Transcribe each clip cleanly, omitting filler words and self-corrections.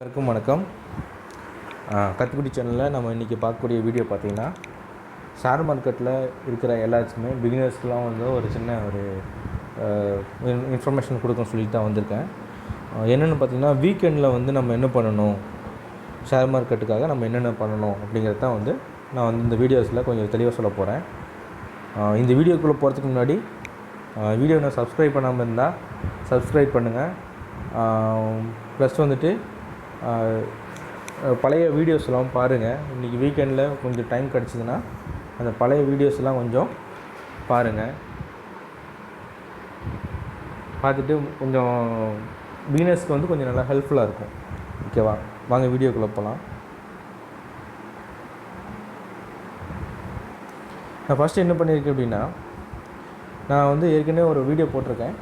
எல்லாருக்கும் வணக்கம். கத்துக்குட்டி சேனலில் நம்ம இன்றைக்கி பார்க்கக்கூடிய வீடியோ பார்த்திங்கன்னா, ஷேர் மார்க்கெட்டில் இருக்கிற எல்லாத்துக்குமே பிகினர்ஸ்க்கெலாம் வந்து ஒரு சின்ன ஒரு இன்ஃபர்மேஷன் கொடுக்கணும்னு சொல்லிட்டு தான் வந்திருக்கேன். என்னென்னு பார்த்திங்கன்னா, வீக்கெண்டில் வந்து நம்ம என்ன பண்ணணும், ஷேர் மார்க்கெட்டுக்காக நம்ம என்னென்ன பண்ணணும் அப்படிங்கிறது தான் வந்து நான் வந்து இந்த வீடியோஸில் கொஞ்சம் தெளிவாக சொல்ல போகிறேன். இந்த வீடியோக்குள்ளே போகிறதுக்கு முன்னாடி வீடியோ நான் சப்ஸ்கிரைப் பண்ணாமல் இருந்தால் சப்ஸ்கிரைப் பண்ணுங்கள். ப்ளஸ் வந்துட்டு பழைய வீடியோஸ்லாம் பாருங்கள். இன்றைக்கி வீக்கெண்டில் கொஞ்சம் டைம் கிடச்சிதுன்னா அந்த பழைய வீடியோஸ்லாம் கொஞ்சம் பாருங்கள். பார்த்துட்டு கொஞ்சம் பிகினர்ஸ்க்கு வந்து கொஞ்சம் நல்லா ஹெல்ப்ஃபுல்லாக இருக்கும். ஓகேவா? வாங்க வீடியோக்குள்ளே போகலாம். நான் ஃபஸ்ட்டு என்ன பண்ணியிருக்கேன் அப்படின்னா, நான் வந்து ஏற்கனவே ஒரு வீடியோ போட்டிருக்கேன்.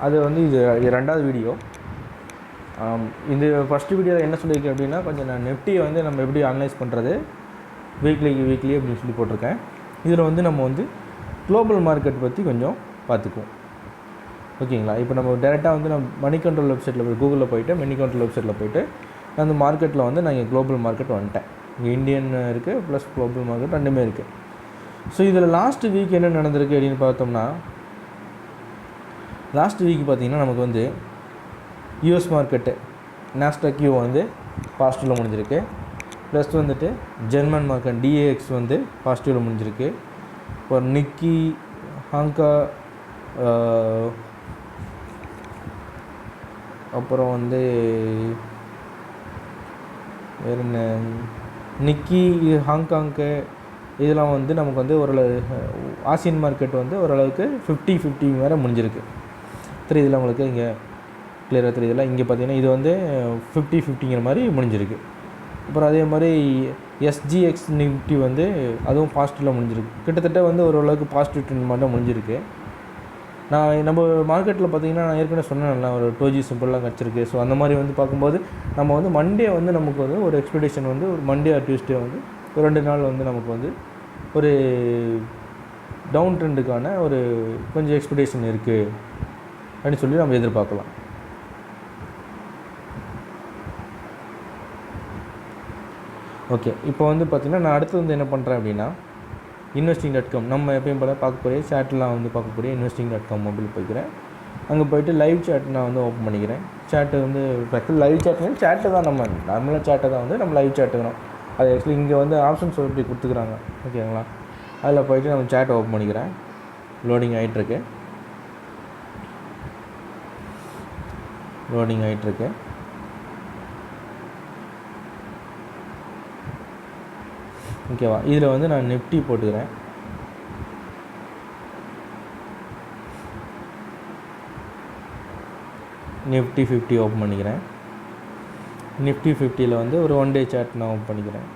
அது வந்து இது ரெண்டாவது வீடியோ. இந்த ஃபஸ்ட்டு வீடியோவில் என்ன சொல்லியிருக்கேன் அப்படின்னா, கொஞ்சம் நான் நெஃப்டியை வந்து நம்ம எப்படி அனலைஸ் பண்ணுறது வீக்லி அப்படின்னு சொல்லி போட்டிருக்கேன். இதில் வந்து நம்ம வந்து குளோபல் மார்க்கெட் பற்றி கொஞ்சம் பார்த்துக்குவோம். ஓகேங்களா? இப்போ நம்ம டேரெக்டாக வந்து நம்ம மணி கண்ட்ரோல் வெப்சைட்டில் போய் கூகுளில் போய்ட்டு மணி கண்ட்ரோல் வெப்சைட்டில் போய்ட்டு அந்த மார்க்கெட்டில் வந்து நான் இங்கே குளோபல் மார்க்கெட் வந்துட்டேன். இங்கே இந்தியன் இருக்குது ப்ளஸ் குளோபல் மார்க்கெட் ரெண்டுமே இருக்குது. ஸோ இதில் லாஸ்ட்டு வீக் என்ன நடந்திருக்கு அப்படின்னு பார்த்தோம்னா, லாஸ்ட் வீக் பார்த்திங்கன்னா நமக்கு வந்து யூஎஸ் மார்க்கெட்டு நாஸ்டாக் யூ வந்து பாசிட்டிவில் முடிஞ்சிருக்கு. ப்ளஸ் வந்துட்டு ஜெர்மன் மார்க்கெட் டிஏஎக்ஸ் வந்து பாசிட்டிவில் முடிஞ்சிருக்கு. இப்போ நிக்கி ஹாங்காங் அப்புறம் வந்து வேறு என்ன நிக்கி ஹாங்காங்கு இதெல்லாம் வந்து நமக்கு வந்து ஓரளவு ஆசியன் மார்க்கெட் வந்து ஓரளவுக்கு 50-50 வேறு முடிஞ்சிருக்கு. தெரியுதுல உங்களுக்கு? இங்கே கிளியராக தெரியுதுல? இங்கே பார்த்தீங்கன்னா இது வந்து 50-50ங்கிற மாதிரி முடிஞ்சிருக்கு. அப்புறம் அதே மாதிரி எஸ்ஜிஎக்ஸ் நிஃப்டி வந்து அதுவும் பாசிட்டிவில் முடிஞ்சிருக்கு. கிட்டத்தட்ட வந்து ஓரளவுக்கு பாசிட்டிவ் ட்ரெண்ட் மட்டும் முடிஞ்சிருக்கு. நம்ம மார்க்கெட்டில் பார்த்திங்கன்னா, நான் ஏற்கனவே சொன்னேன்ல, ஒரு டோஜி சிம்பிள்லாம் கிடச்சிருக்கு. ஸோ அந்த மாதிரி வந்து பார்க்கும்போது நம்ம வந்து மண்டே வந்து நமக்கு வந்து ஒரு எக்ஸ்பெக்டேஷன் வந்து ஒரு மண்டே ஆர் டியூஸ்டே வந்து ஒரு 2 நாள் வந்து நமக்கு வந்து ஒரு டவுன் ட்ரெண்டுக்கான ஒரு கொஞ்சம் எக்ஸ்பெக்டேஷன் இருக்குது அப்படின்னு சொல்லி நம்ம எதிர்பார்க்கலாம். ஓகே, இப்போ வந்து பார்த்திங்கன்னா, நான் அடுத்து வந்து என்ன பண்ணுறேன் அப்படின்னா, investing.com நம்ம எப்பயும் போல பார்க்கக்கூடிய சேட்டெலாம் வந்து பார்க்கக்கூடிய investing.com மொபைல் போய்க்கிறேன். அங்கே போய்ட்டு லைவ் சேட் நான் வந்து ஓப்பன் பண்ணிக்கிறேன். சேட்டு வந்து லைவ் சேட்டுன்னு சேட்டு தான், நம்ம நார்மலாக சேட்டை தான் வந்து நம்ம லைவ் சேட்டுக்கிறோம். அது ஆக்சுவலி இங்கே வந்து ஆப்ஷன்ஸ் இப்படி கொடுத்துக்குறாங்க. ஓகேங்களா? அதில் போய்ட்டு நம்ம சேட்டை ஓப்பன் பண்ணிக்கிறேன். லோடிங் ஆகிட்டுருக்கு. ஓகேவா? இதில் வந்து நான் நிஃப்டி போட்டுக்கிறேன். நிஃப்டி 50 ஓப்பன் பண்ணிக்கிறேன். நிஃப்டி 50ல் வந்து ஒரு 1 டே சார்ட் நான் ஓப்பன் பண்ணிக்கிறேன்.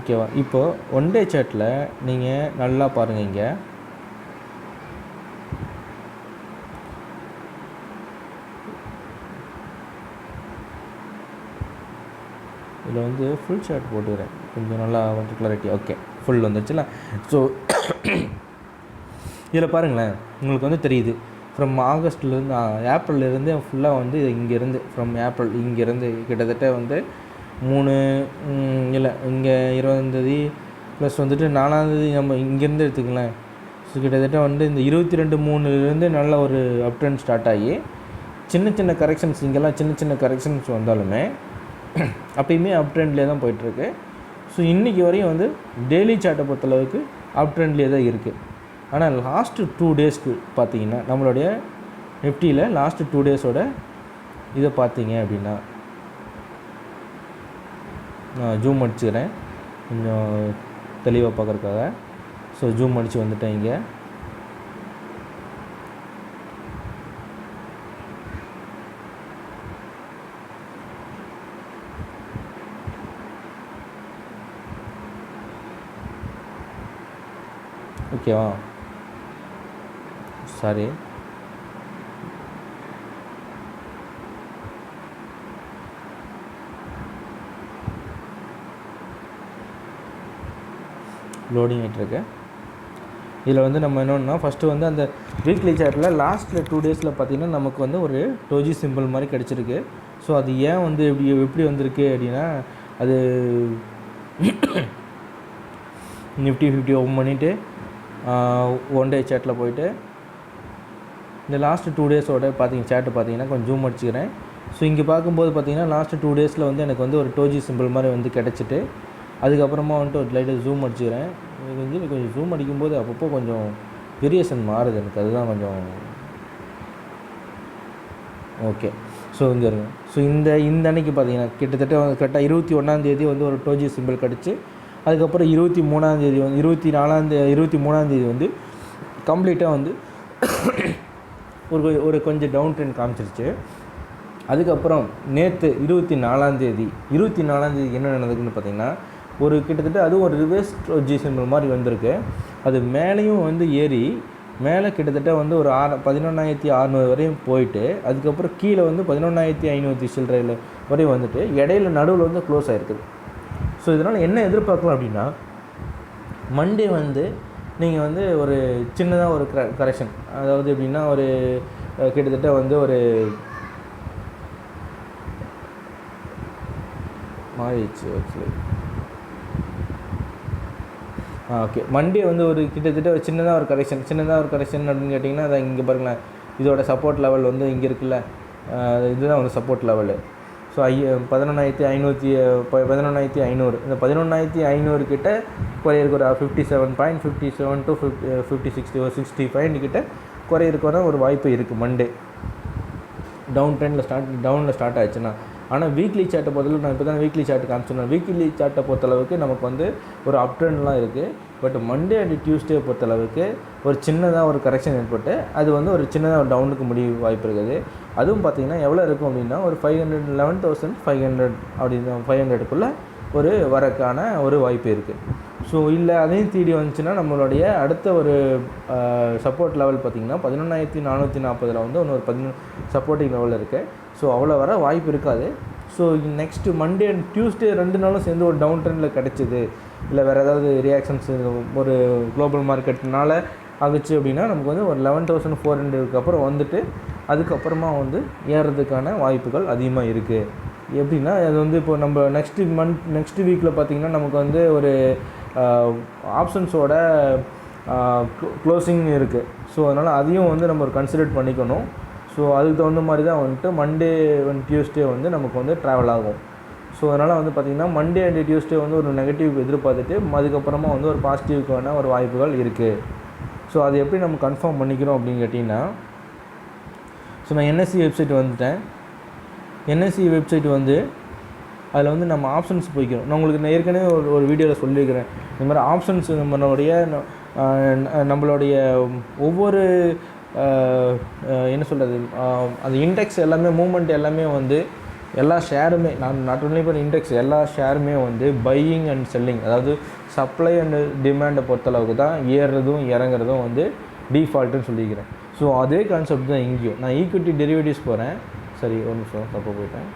ஓகேவா? இப்போது 1 டே சார்ட்டில் நீங்கள் நல்லா பாருங்கள். இங்கே இதில் வந்து ஃபுல் சார்ட் போட்டுக்கிறேன். கொஞ்சம் நல்லா கொஞ்சம் கிளாரிட்டி. ஓகே, ஃபுல் வந்துச்சுல. ஸோ இதில் பாருங்களேன், உங்களுக்கு வந்து தெரியுது ஃப்ரம் ஆகஸ்ட்லேருந்து ஏப்ரல்லேருந்து ஃபுல்லாக வந்து இங்கேருந்து ஃப்ரம் ஏப்ரல் இங்கேருந்து கிட்டத்தட்ட வந்து 3 இல்லை இங்கே 20 ப்ளஸ் வந்துட்டு 4 நம்ம இங்கேருந்து எடுத்துக்கலாம். ஸோ கிட்டத்தட்ட வந்து இந்த 22/3லேருந்து நல்ல ஒரு அப் ட்ரெண்ட் ஸ்டார்ட் ஆகி சின்ன கரெக்ஷன்ஸ் இங்கெல்லாம் சின்ன கரெக்ஷன்ஸ் வந்தாலுமே அப்பயுமே அப் ட்ரெண்ட்லேயே தான் போயிட்டுருக்கு. ஸோ இன்றைக்கி வரையும் வந்து டெய்லி சார்ட்டை பொறுத்தளவுக்கு அப் ட்ரெண்ட்லேயே தான் இருக்குது. ஆனால் லாஸ்ட்டு 2 டேஸ்க்கு பார்த்தீங்கன்னா, நம்மளுடைய நிஃப்டியில் லாஸ்ட்டு 2 டேஸோட இதை பார்த்தீங்க அப்படின்னா, நான் ஜூம் அடிச்சுக்கிறேன் கொஞ்சம் தெளிவாக பார்க்குறதுக்காக. ஸோ ஜூம் அடித்து வந்துட்டேன் இங்கே. ஓகேவா? சாரி, லோடிங் ஆகிட்டுருக்கு. இதில் வந்து நம்ம என்னென்னா ஃபஸ்ட்டு வந்து அந்த வீக்லி சார்ட்டில் லாஸ்ட்டில் 2 டேஸில் பார்த்திங்கன்னா நமக்கு வந்து ஒரு டோஜி சிம்பிள் மாதிரி கிடச்சிருக்கு. ஸோ அது ஏன் வந்து எப்படி வந்திருக்கு அப்படின்னா, அது நிஃப்டி 50 ஓப்பன் பண்ணிவிட்டு 1 டே சார்ட்டில் போயிட்டு இந்த லாஸ்ட்டு 2 டேஸோட சார்ட்டு பார்த்தீங்கன்னா கொஞ்சம் ஜூம் அடிச்சுக்கிறேன். ஸோ இங்கே பார்க்கும்போது பார்த்தீங்கன்னா லாஸ்ட்டு 2 டேஸில் வந்து எனக்கு வந்து ஒரு டோஜி சிம்பிள் மாதிரி வந்து கிடச்சிட்டு, அதுக்கப்புறமா வந்துட்டு ஒரு லைட்டாக ஜூம் அடிச்சுக்கிறேன். கொஞ்சம் ஜூம் அடிக்கும்போது அப்பப்போ கொஞ்சம் வேரியேஷன் மாறுது எனக்கு, அதுதான் கொஞ்சம் ஓகே. ஸோ இங்கே இருக்கும். ஸோ இந்த அன்னைக்கு பார்த்தீங்கன்னா கிட்டத்தட்ட கரெக்டாக 21ஆந்தேதி வந்து ஒரு டோஜி சிம்பிள் கிடச்சி, அதுக்கப்புறம் 23ஆந்தேதி வந்து 23ஆந்தேதி வந்து கம்ப்ளீட்டாக வந்து ஒரு கொஞ்சம் டவுன் ட்ரெண்ட் காமிச்சிருச்சு. அதுக்கப்புறம் நேற்று 24ஆந்தேதி என்ன நடந்ததுன்னு பார்த்தீங்கன்னா, ஒரு கிட்டத்தட்ட அதுவும் ஒரு ரிவர்ஸ் டோஜி சிம்பிள் மாதிரி வந்திருக்கு. அது மேலேயும் வந்து ஏறி மேலே கிட்டத்தட்ட வந்து ஒரு 11,600 வரையும் போயிட்டு, அதுக்கப்புறம் கீழே வந்து 11,500 சில்லறையில் வரையும் வந்துட்டு இடையில நடுவில் வந்து க்ளோஸ் ஆகிருக்குது. ஸோ இதனால் என்ன எதிர்பார்க்கலாம் அப்படின்னா, மண்டே வந்து நீங்கள் வந்து ஒரு சின்னதாக ஒரு கரெக்ஷன், அதாவது எப்படின்னா ஒரு கிட்டத்தட்ட வந்து ஒரு மாறிடுச்சு ஆக்சுவலி. ஓகே, மண்டே வந்து ஒரு கிட்டத்தட்ட ஒரு சின்னதாக ஒரு கரெக்ஷன் அப்படின்னு கேட்டிங்கன்னா, அதை இங்கே பாருங்களேன், இதோட சப்போர்ட் லெவல் வந்து இங்கே இருக்குல்ல, இதுதான் வந்து சப்போர்ட் லெவலு. ஸோ 11,500 இந்த 11,500 கிட்ட குறையிருக்கு. ஒரு 57 to 56 ஒரு 60 பாயிண்ட் கிட்ட குறையிறக்கான ஒரு வாய்ப்பு இருக்குது மண்டே டவுனில் ஸ்டார்ட் ஆயிடுச்சுன்னா. ஆனால் வீக்லி சார்ட்டை பொறுத்தளவுக்கு நான் இப்போ தான் வீக்லி சார்ட் காமிச்சிருந்தேன். வீக்லி சார்ட்டை பொறுத்தளவுக்கு நமக்கு வந்து ஒரு அப் ட்ரெண்ட்லாம் இருக்குது. பட் மண்டே அண்ட் டியூஸ்டே பொறுத்தளவுக்கு ஒரு சின்னதாக ஒரு கரெக்ஷன் ஏற்பட்டு அது வந்து ஒரு சின்னதாக ஒரு டவுனுக்கு முடிவு வாய்ப்பு இருக்குது. அதுவும் பார்த்திங்கன்னா எவ்வளோ இருக்கும் அப்படின்னா, ஒரு 11,500 அப்படின்னு 500க்குள்ளே ஒரு வரக்கான ஒரு வாய்ப்பு இருக்குது. ஸோ இல்லை அதையும் தேடி வந்துச்சுன்னா நம்மளுடைய அடுத்த ஒரு சப்போர்ட் லெவல் பார்த்திங்கன்னா 11,440 வந்து இன்னொரு 11 சப்போர்ட்டிங் லெவலில் இருக்குது. ஸோ அவ்வளோ வர வாய்ப்பு இருக்காது. So next Monday and Tuesday 2 நாளும் சேர்ந்து ஒரு டவுன் ட்ரெண்டில் கிடச்சிது, இல்லை வேறு ஏதாவது ரியாக்ஷன்ஸ் ஒரு குளோபல் மார்க்கெட்னால ஆகுச்சு அப்படின்னா நமக்கு வந்து ஒரு 11,400க்கு அப்புறம் வந்துட்டு அதுக்கப்புறமா வந்து ஏறுறதுக்கான வாய்ப்புகள் அதிகமாக இருக்குது. எப்படின்னா அது வந்து இப்போ நம்ம நெக்ஸ்ட் வீக்கில் பார்த்திங்கன்னா நமக்கு வந்து ஒரு ஆப்ஷன்ஸோட க்ளோசிங் இருக்குது. ஸோ அதனால் அதையும் வந்து நம்ம ஒரு கன்சிடர் பண்ணிக்கணும். ஸோ அதுக்கு தகுந்த மாதிரி தான் வந்துட்டு மண்டே அண்ட் டியூஸ்டே வந்து நமக்கு வந்து ட்ராவல் ஆகும். ஸோ அதனால் வந்து பார்த்திங்கன்னா மண்டே அண்ட் டியூஸ்டே வந்து ஒரு நெகட்டிவ் எதிர்பார்த்துட்டு அதுக்கப்புறமா வந்து ஒரு பாசிட்டிவ்க்கான ஒரு வாய்ப்புகள் இருக்குது. ஸோ அது எப்படி நம்ம கன்ஃபார்ம் பண்ணிக்கிறோம் அப்படின்னு கேட்டிங்கன்னா, ஸோ நான் என்எஸ்சி வெப்சைட் வந்துட்டேன். என்எஸ்சி வெப்சைட் வந்து அதில் வந்து நம்ம ஆப்ஷன்ஸ் போய்க்கிறோம். நான் உங்களுக்கு ஏற்கனவே ஒரு வீடியோவில் சொல்லியிருக்கிறேன். இந்த மாதிரி ஆப்ஷன்ஸ் நம்மளுடைய ஒவ்வொரு என்ன சொல்கிறது, அந்த இண்டெக்ஸ் எல்லாமே மூமெண்ட் எல்லாமே வந்து எல்லா ஷேருமே நாட் ஒன்லி ஃபார் இண்டெக்ஸ், எல்லா ஷேருமே வந்து பையிங் அண்ட் செல்லிங், அதாவது சப்ளை அண்ட் டிமாண்டை பொறுத்தளவுக்கு தான் ஏறுறதும் இறங்குறதும் வந்து டிஃபால்ட்டுன்னு சொல்லிக்கிறேன். ஸோ அதே கான்செப்ட் தான் இங்கேயும். நான் ஈக்விட்டி டெரிவேட்டிவ்ஸ் போகிறேன். சரி, ஒரு நிமிஷம் தப்பாக போயிட்டேன்.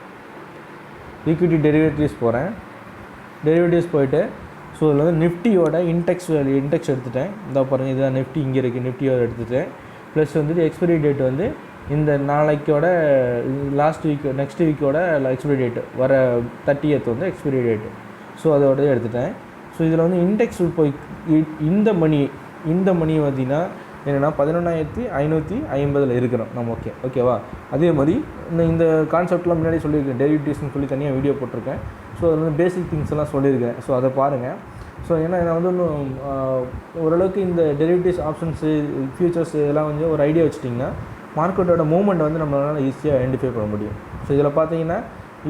ஈக்விட்டி டெரிவேட்டிவ்ஸ் போயிட்டு ஸோ இதில் வந்து நிஃப்டியோட இண்டெக்ஸ் எடுத்துட்டேன். இந்த பாருங்கள், இதுதான் நிஃப்டி இங்கே இருக்குது. நிஃப்டியோட எடுத்துட்டேன். ப்ளஸ் வந்துட்டு எக்ஸ்பைரி டேட் வந்து இந்த நாளைக்கோட நெக்ஸ்ட் வீக்கோட எக்ஸ்பைரி டேட்டு வர 30th வந்து எக்ஸ்பைரி டேட்டு. ஸோ அதோட எடுத்துட்டேன். ஸோ இதில் வந்து இண்டெக்ஸ் போய் இந்த மணி பார்த்திங்கன்னா என்னென்னா 11,550 இருக்கிறோம் நம்ம. ஓகேவா. அதே மாதிரி இந்த கான்செப்ட்லாம் முன்னாடி சொல்லியிருக்கேன், டெரிவேட்டிவ்ஸ்னு சொல்லி தனியாக வீடியோ போட்டிருக்கேன். ஸோ அதில் வந்து பேசிக் திங்ஸ் எல்லாம் சொல்லியிருக்கேன். ஸோ அதை பாருங்கள். ஸோ ஏன்னா நான் வந்து இன்னும் ஓரளவுக்கு இந்த டெரிவேட்டிவ்ஸ் ஆப்ஷன்ஸு ஃபியூச்சர்ஸ் இதெல்லாம் வந்து ஒரு ஐடியா வச்சுட்டிங்கன்னா மார்க்கெட்டோட மூவ்மெண்ட் வந்து நம்மளால் ஈஸியாக ஐடென்டிஃபை பண்ண முடியும். ஸோ இதில் பார்த்தீங்கன்னா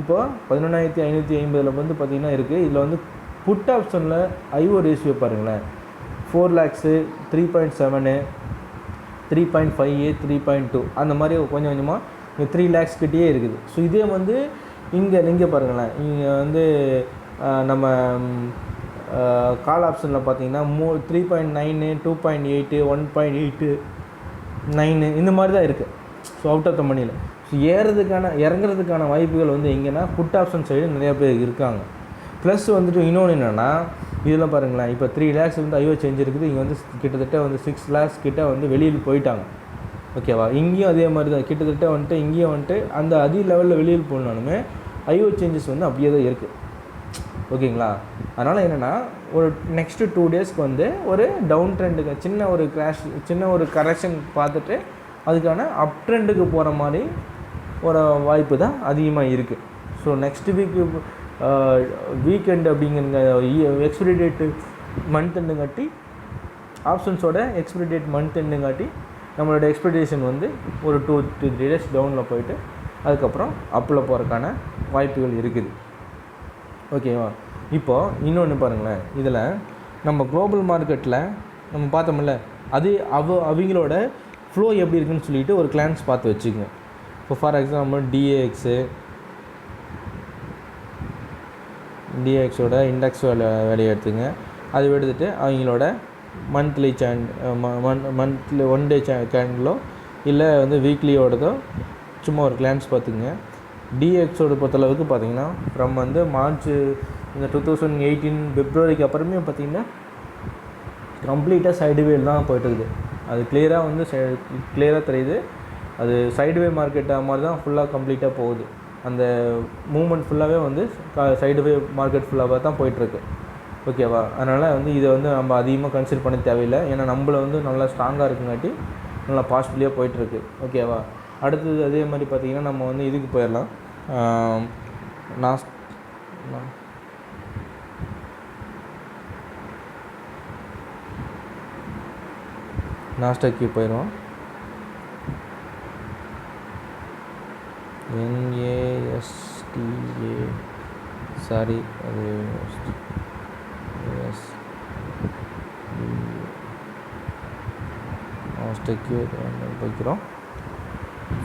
இப்போது 11,550 வந்து பார்த்திங்கன்னா இருக்குது. இதில் வந்து புட் ஆப்ஷனில் ஐஓ ரேஷியோ பாருங்களேன், 4 lakhs, 3.7, 3.5, 3.2 அந்த மாதிரி கொஞ்சம் கொஞ்சமாக இங்கே 3 lakhs கிட்டேயே இருக்குது. ஸோ இதே வந்து இங்கே பாருங்களேன், இங்கே வந்து நம்ம கால் ஆப்ஷனில் பார்த்தீங்கன்னா 3.9, 2.8, 1.8, 9 இந்த மாதிரி தான் இருக்குது. ஸோ அவுட் ஆஃப் த மணியில். ஸோ இறங்குறதுக்கான வாய்ப்புகள் வந்து எங்கன்னா புட் ஆப்ஷன் சைடு நிறையா பேர் இருக்காங்க. ப்ளஸ் வந்துட்டு இன்னொன்று என்னென்னா, இதெல்லாம் பாருங்களேன், இப்போ 3 lakhs வந்து ஐஓ சேஞ்ச் இருக்குது. இங்கே வந்து கிட்டத்தட்ட வந்து 6 lakhs கிட்ட வந்து வெளியில் போயிட்டாங்க. ஓகேவா? இங்கேயும் அதே மாதிரி தான் கிட்டத்தட்ட வந்துட்டு இங்கேயும் வந்துட்டு அந்த அதிக லெவலில் வெளியில் போனாலுமே ஐஓ சேஞ்சஸ் வந்து அப்படியே தான் இருக்குது. ஓகேங்களா? அதனால் என்னென்னா ஒரு நெக்ஸ்ட்டு 2 daysக்கு வந்து ஒரு டவுன் ட்ரெண்டுக்கு சின்ன ஒரு கிராஷ், சின்ன ஒரு கரெக்ஷன் பார்த்துட்டு அதுக்கான அப் ட்ரெண்டுக்கு போகிற மாதிரி ஒரு வாய்ப்பு தான் அதிகமாக இருக்குது. ஸோ நெக்ஸ்ட் வீக்கெண்டு அப்படிங்கிற எக்ஸ்பிரி டேட்டு மந்த் எண்டுங்காட்டி, ஆப்ஷன்ஸோட எக்ஸ்பிரி டேட் மந்த் எண்டுங்காட்டி நம்மளோட எக்ஸ்பெக்டேஷன் வந்து ஒரு 2 to 3 days டவுனில் போயிட்டு அதுக்கப்புறம் அப்பில் போகிறதுக்கான வாய்ப்புகள் இருக்குது. ஓகேவா? இப்போது இன்னொன்று பாருங்களேன், இதில் நம்ம குளோபல் மார்க்கெட்டில் நம்ம பார்த்தோம்ல, அது அவங்களோட ஃப்ளோ எப்படி இருக்குதுன்னு சொல்லிட்டு ஒரு கிளான்ஸ் பார்த்து வச்சுக்கோங்க. இப்போ ஃபார் எக்ஸாம்பிள் டிஏஎக்ஸோட இண்டெக்ஸ் வேலையை எடுத்துங்க. அது எடுத்துகிட்டு அவங்களோட மந்த்லி மந்த்லி 1 day கேண்டிலோ இல்லை வந்து வீக்லியோடதோ சும்மா ஒரு கிளான்ஸ் பார்த்துக்குங்க. டிஎக்ஸோட பொறுத்தளவுக்கு பார்த்தீங்கன்னா ஃப்ரம் வந்து மார்ச் இந்த 2018 பிப்ரவரிக்கு அப்புறமே பார்த்திங்கன்னா கம்ப்ளீட்டாக சைடுவேல் தான் போய்ட்டுருக்குது. அது கிளியராக வந்து கிளியராக தெரியுது. அது சைடுவே மார்க்கெட்டாக மாதிரி தான் ஃபுல்லாக கம்ப்ளீட்டாக போகுது. அந்த மூமெண்ட் ஃபுல்லாகவே வந்து சைடுவே மார்க்கெட் ஃபுல்லாக தான் போயிட்டுருக்கு. ஓகேவா? அதனால் வந்து இதை வந்து நம்ம அதிகமாக கன்சிடர் பண்ண தேவையில்லை. ஏன்னா நம்மளை வந்து நல்லா ஸ்ட்ராங்காக இருக்குங்காட்டி நல்லா பாசிட்டிவாக போயிட்டுருக்கு. ஓகேவா? அடுத்தது அதே மாதிரி பார்த்திங்கன்னா நம்ம வந்து இதுக்கு போயிடலாம். நாஸ்டாக்கு போயிடுவோம். NASTA சாரி, அது நாஸ்டாக்கு வைக்கிறோம்.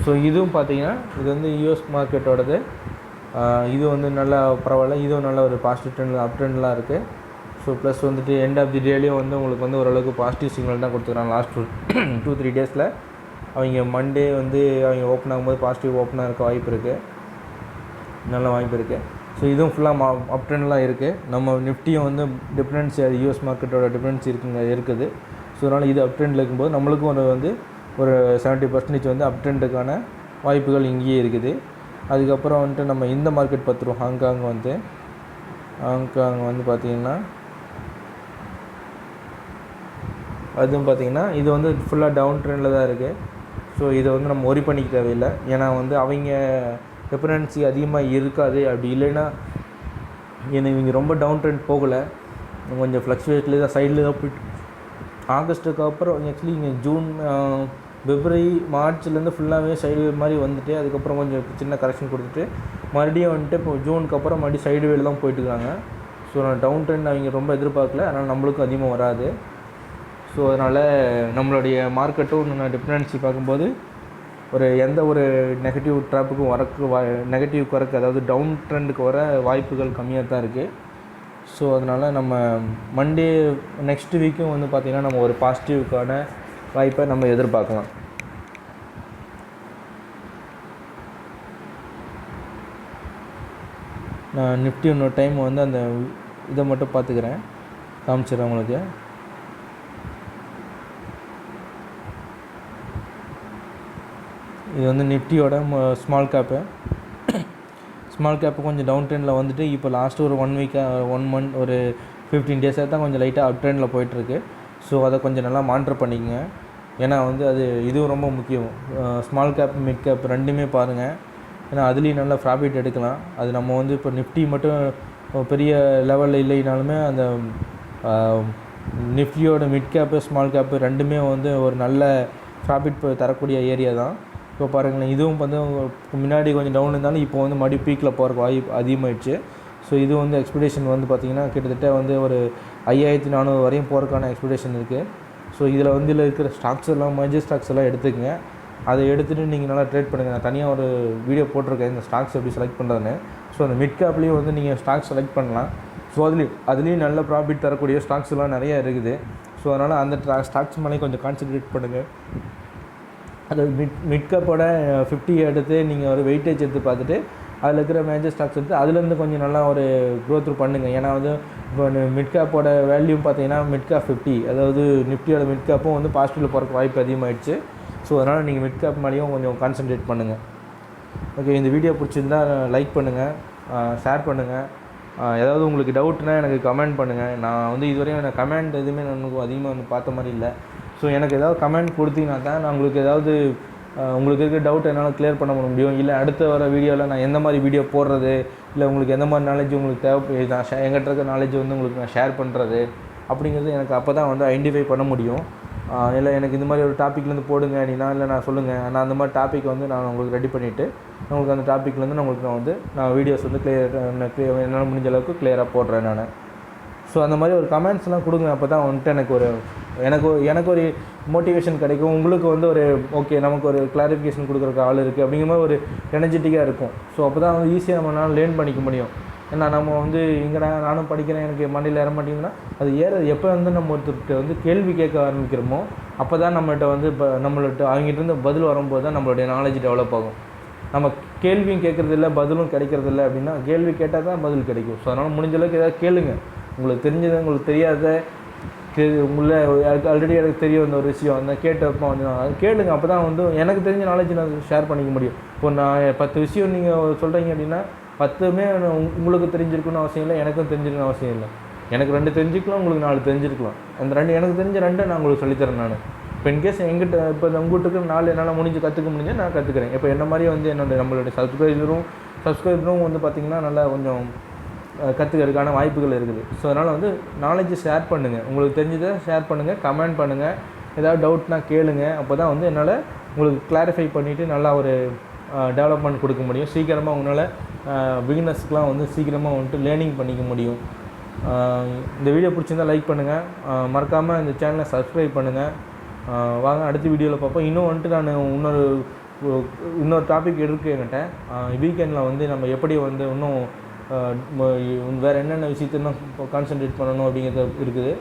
ஸோ இதுவும் பார்த்தீங்கன்னா இது வந்து யூஎஸ் மார்க்கெட்டோடது. இது வந்து நல்லா பரவாயில்ல, இதுவும் நல்ல ஒரு பாசிட்டிவ் ட்ரெண்ட், அப் ட்ரெண்ட்லாம் இருக்குது. ஸோ ப்ளஸ் வந்துட்டு எண்ட் ஆஃப் தி டேலேயும் வந்து உங்களுக்கு வந்து ஓரளவுக்கு பாசிட்டிவ் சிக்னல் தான் கொடுத்துருக்காங்க. லாஸ்ட் 2-3 daysல அவங்க மண்டே வந்து அவங்க ஓப்பன் ஆகும்போது பாசிட்டிவ் ஓப்பனாக இருக்க வாய்ப்பு இருக்குது, நல்ல வாய்ப்பு இருக்குது. ஸோ இதுவும் ஃபுல்லாக அப் ட்ரெண்ட்லாம் இருக்குது. நம்ம நிஃப்டியும் வந்து டிஃப்ரென்ஸ் யூஎஸ் மார்க்கெட்டோட டிஃப்ரென்ஸ் இருக்குது. ஸோ அதனால் இது அப் ட்ரெண்டில் இருக்கும்போது நம்மளுக்கும் ஒரு 70% வந்து அப் ட்ரெண்டுக்கான வாய்ப்புகள் இங்கேயே இருக்குது. அதுக்கப்புறம் வந்துட்டு நம்ம இந்த மார்க்கெட் பார்த்துருவோம். ஹாங்காங் வந்து பார்த்திங்கன்னா அதுவும் பார்த்திங்கன்னா இது வந்து ஃபுல்லாக டவுன் ட்ரெண்டில் தான் இருக்குது. ஸோ இதை வந்து நம்ம ஒரி பண்ணிக்க தேவையில்லை. ஏன்னா வந்து அவங்க டிஃபரன்சி அதிகமாக இருக்காது. அப்படி இல்லைன்னா இவங்க ரொம்ப டவுன் ட்ரெண்ட் போகலை, கொஞ்சம் ஃப்ளக்சுவேட்லேயே தான் சைடில் தான் போய்ட்டு ஆகஸ்ட்டுக்கு அப்புறம் ஆக்சுவலி இங்கே ஜூன் பிப்ரவரி மார்ச்லேருந்து ஃபுல்லாகவே சைடு மாதிரி வந்துட்டு அதுக்கப்புறம் கொஞ்சம் சின்ன கரெக்ஷன் கொடுத்துட்டு மறுபடியும் வந்துட்டு இப்போ ஜூனுக்கு அப்புறம் மறுபடியும் சைடு வேல தான் போயிட்டுருக்காங்க. ஸோ நான் டவுன் ட்ரெண்ட் அவங்க ரொம்ப எதிர்பார்க்கல, அதனால் நம்மளுக்கும் அதிகமாக வராது. ஸோ அதனால் நம்மளுடைய மார்க்கெட்டும் நான் டிஃபரன்சி பார்க்கும்போது எந்த ஒரு நெகட்டிவ் ட்ராப்புக்கும் நெகட்டிவ் அதாவது டவுன் ட்ரெண்டுக்கு வர வாய்ப்புகள் கம்மியாக தான் இருக்குது. ஸோ அதனால் நம்ம மண்டே நெக்ஸ்ட் வீக்கும் வந்து பார்த்திங்கன்னா நம்ம ஒரு பாசிட்டிவ்க்கான வாய்ப்பை நம்ம எதிர்பார்க்கலாம். நான் நிஃப்டி இன்னொரு டைம் வந்து அந்த இதை மட்டும் பார்த்துக்கிறேன், காமிச்சிடுறேன் உங்களுக்கு. இது வந்து நிஃப்டியோட ஸ்மால் கேப்பு கொஞ்சம் டவுன் ட்ரெண்டில் வந்துட்டு இப்போ லாஸ்ட்டு ஒரு 1 week 1 month ஒரு 15 days தான் கொஞ்சம் லைட்டாக அப் ட்ரெண்டில் போயிட்டுருக்கு. ஸோ அதை கொஞ்சம் நல்லா மானிட்டர் பண்ணிக்கங்க. ஏன்னா வந்து அது இதுவும் ரொம்ப முக்கியம். ஸ்மால் கேப் மிட் கேப் ரெண்டுமே பாருங்கள். ஏன்னா அதுலேயும் நல்லா ப்ராஃபிட் எடுக்கலாம். அது நம்ம வந்து இப்போ நிஃப்டி மட்டும் பெரிய லெவலில் இல்லைனாலுமே அந்த நிஃப்டியோட மிட் கேப்பு ஸ்மால் கேப்பு ரெண்டுமே வந்து ஒரு நல்ல ப்ராஃபிட் தரக்கூடிய ஏரியா தான். இப்போ பாருங்களேன், இதுவும் வந்து முன்னாடி கொஞ்சம் டவுன் இருந்தாலும் இப்போ வந்து மறுபடியும் பீக்கில் போகிற வாய்ப்பு அதிகமாகிடுச்சு. ஸோ இது வந்து எக்ஸ்பெக்டேஷன் வந்து பார்த்திங்கன்னா கிட்டத்தட்ட வந்து ஒரு 5400 வரையும் போகிறதுக்கான எக்ஸ்பெக்டேஷன் இருக்குது. ஸோ இதில் வந்து இருக்கிற ஸ்டாக்ஸ் எல்லாம் மேஜர் ஸ்டாக்ஸ் எல்லாம் எடுத்துக்கங்க. அதை எடுத்துகிட்டு நீங்கள் நல்லா ட்ரேட் பண்ணுங்கள். நான் தனியாக ஒரு வீடியோ போட்டிருக்கேன் இந்த ஸ்டாக்ஸ் எப்படி செலக்ட் பண்ணுறதுன்னு. ஸோ அந்த மிட் கேப்லேயும் வந்து நீங்கள் ஸ்டாக்ஸ் செலக்ட் பண்ணலாம். ஸோ அதுலேயும் நல்ல ப்ராஃபிட் தரக்கூடிய ஸ்டாக்ஸ் எல்லாம் நிறையா இருக்குது. ஸோ அதனால் அந்த ஸ்டாக்ஸ் மேலே கொஞ்சம் கான்சன்ட்ரேட் பண்ணுங்கள். அது மிட் கேப்போட 50 எடுத்து நீங்கள் ஒரு வெயிட்டேஜ் எடுத்து பார்த்துட்டு அதில் இருக்கிற மேஜர் ஸ்டாக்ஸ் எடுத்து அதுலேருந்து கொஞ்சம் நல்லா ஒரு க்ரோத் பண்ணுங்கள். ஏன்னா வந்து இப்போ மிட் கேப்போட வேல்யூ பார்த்தீங்கன்னா மிட் கேப் 50, அதாவது நிஃப்டியோட மிட் கேப்பும் வந்து பாசிட்டிவில் போகிறக்கு வாய்ப்பு அதிகமாகிடுச்சு. ஸோ அதனால் நீங்கள் மிட் கேப் மேலேயும் கொஞ்சம் கான்சன்ட்ரேட் பண்ணுங்கள். ஓகே, இந்த வீடியோ பிடிச்சிருந்தா லைக் பண்ணுங்கள், ஷேர் பண்ணுங்கள். ஏதாவது உங்களுக்கு டவுட்னால் எனக்கு கமெண்ட் பண்ணுங்கள். நான் வந்து இதுவரையும் எனக்கு கமெண்ட் எதுவுமே நமக்கு அதிகமாக வந்து பார்த்த மாதிரி இல்லை. ஸோ எனக்கு ஏதாவது கமெண்ட் கொடுத்தீங்கன்னா தான் நான் உங்களுக்கு ஏதாவது உங்களுக்கு இருக்கிற டவுட் என்னால் கிளியர் பண்ண முடியும். இல்லை அடுத்த வர வீடியோவில் நான் எந்த மாதிரி வீடியோ போடுறது, இல்லை உங்களுக்கு எந்த மாதிரி நாலேஜ் உங்களுக்கு தேவை, நான் எங்கிட்ட இருக்க நாலேஜ் வந்து உங்களுக்கு நான் ஷேர் பண்ணுறது அப்படிங்கிறது எனக்கு அப்போ தான் வந்து ஐடென்டிஃபை பண்ண முடியும். இல்லை எனக்கு இந்த மாதிரி ஒரு டாப்பிக்லேருந்து போடுங்க அப்படின்னா, இல்லை நான் சொல்லுங்கள், நான் அந்த மாதிரி டாப்பிக் வந்து நான் உங்களுக்கு ரெடி பண்ணிவிட்டு உங்களுக்கு அந்த டாப்பிக்லேருந்து நான் வீடியோஸ் வந்து கிளியர் என்னால் முடிஞ்ச அளவுக்கு கிளியராக போடுறேன் நான். ஸோ அந்த மாதிரி ஒரு கமெண்ட்ஸ்லாம் கொடுங்க. அப்போ தான் வந்துட்டு எனக்கு ஒரு மோட்டிவேஷன் கிடைக்கும். உங்களுக்கு வந்து ஒரு ஓகே நமக்கு ஒரு கிளாரிஃபிகேஷன் கொடுக்குறக்கு ஆள் இருக்குது அப்படிங்கிற மாதிரி ஒரு எனர்ஜெட்டிக்காக இருக்கும். ஸோ அப்போ தான் வந்து ஈஸியாக நம்மளால் லேர்ன் பண்ணிக்க முடியும். ஏன்னா நம்ம வந்து இங்கே நானும் படிக்கிறேன், எனக்கு மண்டையில் ஏற மாட்டேங்குதுன்னா அது எப்போ வந்து நம்ம ஒருத்தர்கிட்ட வந்து கேள்வி கேட்க ஆரம்பிக்கிறோமோ அப்போ தான் நம்மள்கிட்ட வந்து அவங்ககிட்ட இருந்து பதில் வரும்போது தான் நம்மளுடைய நாலேஜ் டெவலப் ஆகும். நம்ம கேள்வியும் கேட்குறதில்ல, பதிலும் கிடைக்கிறதில்ல அப்படின்னா கேள்வி கேட்டால் தான் பதில் கிடைக்கும். ஸோ அதனால் முடிஞ்சளவுக்கு ஏதாவது கேளுங்க. உங்களுக்கு தெரிஞ்சது, உங்களுக்கு தெரியாத, உங்களை ஆல்ரெடி எனக்கு தெரிய வந்த ஒரு விஷயம் அந்த கேட்டப்போ வந்து அது கேளுங்க. அப்போ தான் வந்து எனக்கு தெரிஞ்ச நாலேஜ் நான் ஷேர் பண்ணிக்க முடியும். இப்போ நான் 10 விஷயம் நீங்கள் சொல்கிறீங்க அப்படின்னா 10மே உங்களுக்கு தெரிஞ்சிருக்கணும்னு அவசியம் இல்லை, எனக்கும் தெரிஞ்சிருக்கணும் அவசியம் இல்லை. எனக்கு 2 தெரிஞ்சுக்கலாம், உங்களுக்கு 4 தெரிஞ்சிருக்கலாம். அந்த 2 எனக்கு தெரிஞ்ச 2 நான் உங்களுக்கு சொல்லித்தரேன். நான் இப்போ இன்கேஸ் எங்கிட்ட இப்போ உங்கள்கிட்ட 4 என்னால் கற்றுக்க முடிஞ்சு நான் கற்றுக்கிறேன். இப்போ என்ன மாதிரி வந்து நம்மளுடைய சப்ஸ்கிரைபரும் வந்து பார்த்திங்கன்னா நல்லா கொஞ்சம் கற்றுக்கிறதுக்கான வாய்ப்புகள் இருக்குது. ஸோ அதனால் வந்து நாலேஜை ஷேர் பண்ணுங்கள், உங்களுக்கு தெரிஞ்சதை ஷேர் பண்ணுங்கள், கமெண்ட் பண்ணுங்கள், ஏதாவது டவுட்னா கேளுங்க. அப்போ தான் வந்து என்னால் உங்களுக்கு கிளாரிஃபை பண்ணிவிட்டு நல்லா ஒரு டெவலப்மெண்ட் கொடுக்க முடியும். சீக்கிரமாக உங்களால் பிகினர்ஸ்க்கெலாம் வந்து சீக்கிரமாக வந்துட்டு லேர்னிங் பண்ணிக்க முடியும். இந்த வீடியோ பிடிச்சிருந்தால் லைக் பண்ணுங்கள், மறக்காமல் இந்த சேனலை சப்ஸ்கிரைப் பண்ணுங்கள். வாங்க அடுத்த வீடியோவில் பார்ப்போம். இன்னும் வந்துட்டு நான் இன்னொரு டாபிக் இருக்குது என்கிட்ட. வீக்கெண்டில் வந்து நம்ம எப்படி வந்து இன்னும் வேறு என்னென்ன விஷயத்தை நான் கான்சன்ட்ரேட் பண்ணணும் அப்படிங்கிறது இருக்குது.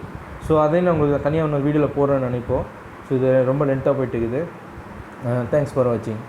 ஸோ அதையும் நான் உங்களுக்கு தனியாக இன்னொரு வீடியோவில் போடுறேன்னு நினைப்போம். ஸோ இது ரொம்ப லென்த்தாக போயிட்டு இருக்குது. தேங்க்ஸ் ஃபார் வாட்சிங்.